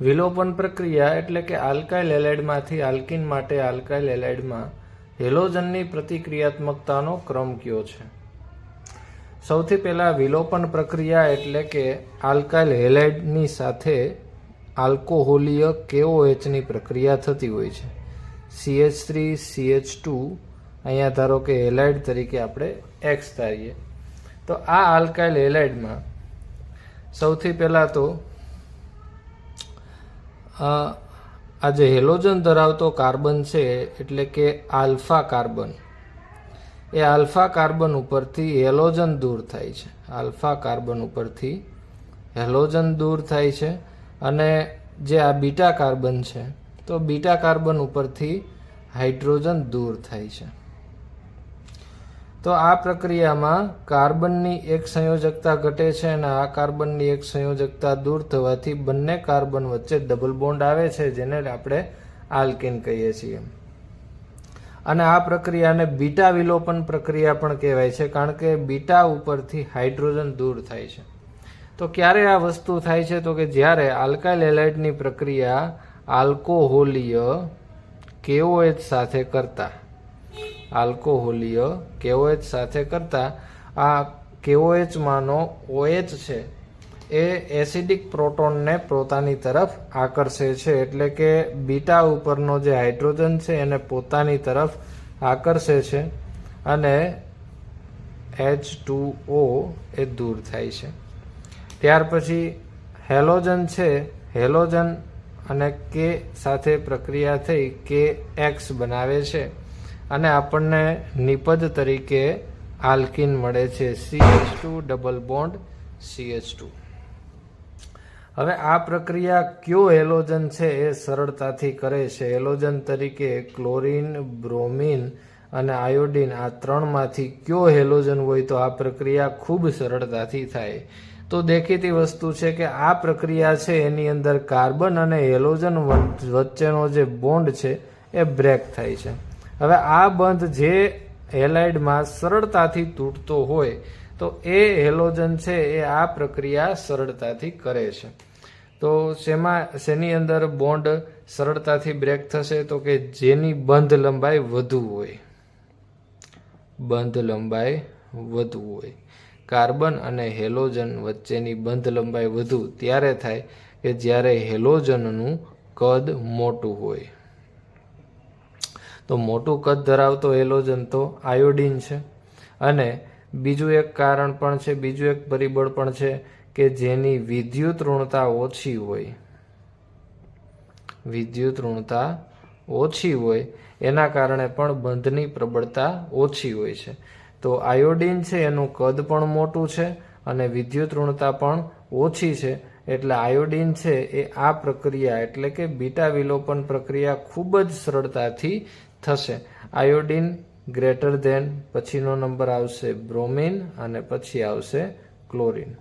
વિલોપન પ્રક્રિયા એટલે કે આલ્કાઇલ હેલાઇડમાંથી આલ્કીન માટે આલ્કાઇલ હેલાઇડમાં હેલોજનની પ્રતિક્રિયાત્મકતાનો ક્રમ કયો છે? સૌથી પહેલા વિલોપન પ્રક્રિયા એટલે કે આલ્કાઇલ હેલાઇડની સાથે આલ્કોહોલીય KOHની પ્રક્રિયા થતી હોય છે. CH3CH2 અહીંયા ધારો કે હેલાઇડ તરીકે આપણે X ધારીએ તો આ આલ્કાઇલ હેલાઇડમાં સૌથી પહેલા તો આ જે હેલોજન ધરાવતો કાર્બન છે એટલે કે આલ્ફા કાર્બન, એ આલ્ફા કાર્બન ઉપરથી હેલોજન દૂર થાય છે. આલ્ફા કાર્બન ઉપરથી હેલોજન દૂર થાય છે અને જે આ બીટા કાર્બન છે તો બીટા કાર્બન ઉપરથી હાઇડ્રોજન દૂર થાય છે. તો આ પ્રક્રિયામાં કાર્બનની એક સંયોજકતા ઘટે છે અને આ કાર્બનની એક સંયોજકતા દૂર થવાથી બંને કાર્બન વચ્ચે ડબલ બોન્ડ આવે છે, જેને આપણે આલ્કેન કહીએ છીએ. અને આ પ્રક્રિયાને બીટા વિલોપન પ્રક્રિયા પણ કહેવાય છે, કારણ કે બીટા ઉપરથી હાઇડ્રોજન દૂર થાય છે. તો ક્યારે આ વસ્તુ થાય છે? તો કે જ્યારે આલ્કાઇલ હેલાઇડની પ્રક્રિયા આલ્કોહોલીય KOH સાથે કરતા આ KOH માંનો OH છે એ એસિડિક પ્રોટોનને પોતાની તરફ આકર્ષે છે, એટલે કે બીટા ઉપરનો જે હાઇડ્રોજન છે એને પોતાની તરફ આકર્ષે છે અને H2O એ દૂર થાય છે. ત્યાર પછી હેલોજન છે, હેલોજન અને K સાથે પ્રક્રિયા થઈ KX બનાવે છે અને આપણને નિપજ તરીકે આલ્કીન મળે છે, CH2 ડબલ બોન્ડ CH2. હવે આ પ્રક્રિયા કયો હેલોજન છે એ સરળતાથી કરે છે? હેલોજન તરીકે ક્લોરીન, બ્રોમિન અને આયોડિન આ ત્રણમાંથી કયો હેલોજન હોય તો આ પ્રક્રિયા ખૂબ સરળતાથી થાય? તો દેખીતી વસ્તુ છે કે આ પ્રક્રિયા છે એની અંદર કાર્બન અને હેલોજન વચ્ચેનો જે બોન્ડ છે એ બ્રેક થાય છે. હવે આ બંધ જે હેલાઇડમાં સરળતાથી તૂટતો હોય તો એ હેલોજન છે એ આ પ્રક્રિયા સરળતાથી કરે છે. તો શેની અંદર બોન્ડ સરળતાથી બ્રેક થશે? તો કે જેની બંધ લંબાઈ વધુ હોય. કાર્બન અને હેલોજન વચ્ચેની બંધ લંબાઈ વધુ ત્યારે થાય કે જ્યારે હેલોજનનું કદ મોટું હોય. તો મોટું કદ ધરાવતો હેલોજન તો આયોડિન છે. અને બીજું એક કારણ પણ છે, બીજું એક પરિબળ પણ છે કે જેની વિદ્યુત ઋણતા ઓછી હોય એના કારણે પણ બંધની પ્રબળતા ઓછી હોય છે. તો આયોડિન છે એનું કદ પણ મોટું છે અને વિદ્યુત ઋણતા પણ ઓછી છે, એટલે આયોડિન છે એ આ પ્રક્રિયા એટલે કે બીટા વિલોપન પ્રક્રિયા ખૂબ જ સરળતાથી થશે. આયોડિન ગ્રેટર ધેન, પછીનો નંબર આવશે બ્રોમિન અને પછી આવશે ક્લોરીન.